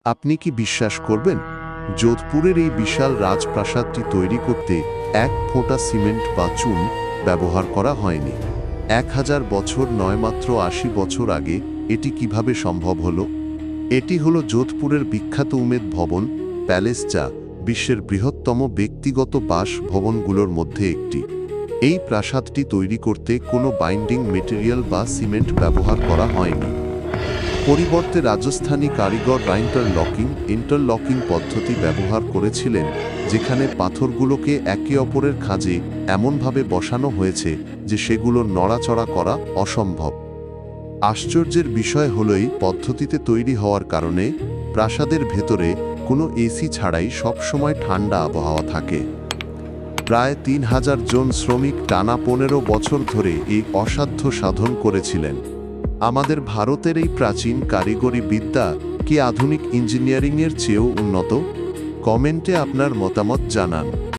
আপনি কি বিশ্বাস করবেন, যোধপুরের এই বিশাল রাজপ্রাসাদটি তৈরি করতে এক ফোঁটা সিমেন্ট বা চুন ব্যবহার করা হয়নি। 1000 বছর নয়, মাত্র 80 বছর আগে এটি কিভাবে সম্ভব হলো? এটি হলো যোধপুরের বিখ্যাত উমেদ ভবন প্যালেস, যা বিশ্বের বৃহত্তম ব্যক্তিগত বাসভবনগুলোর মধ্যে একটি। এই প্রাসাদটি তৈরি করতে কোনো বাইন্ডিং মেটেরিয়াল বা সিমেন্ট ব্যবহার করা হয়নি। পরিবর্তে রাজস্থানী কারিগর ইন্টারলকিং পদ্ধতি ব্যবহার করেছিলেন, যেখানে পাথরগুলোকে একে অপরের খাঁজে এমনভাবে বসানো হয়েছে যে সেগুলোর নড়াচড়া করা অসম্ভব। আশ্চর্যের বিষয় হলো, এই পদ্ধতিতে তৈরি হওয়ার কারণে প্রাসাদের ভেতরে কোনো এসি ছাড়াই সবসময় ঠান্ডা আবহাওয়া থাকে। প্রায় 3000 জন শ্রমিক টানা 15 বছর ধরে এই অসাধ্য সাধন করেছিলেন। আমাদের ভারতের এই প্রাচীন কারিগরি বিদ্যা কি আধুনিক ইঞ্জিনিয়ারিংয়ের চেয়েও উন্নত? কমেন্টে আপনার মতামত জানান।